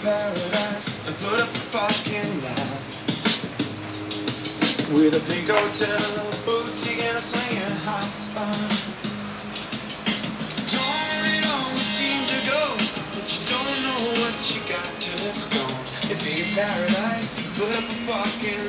Paradise and put up a fucking lot with a pink hotel, a boutique and a swinging hot spot. Don't always seem to go, but you don't know what you got till it's gone. It'd be a paradise, put up a fucking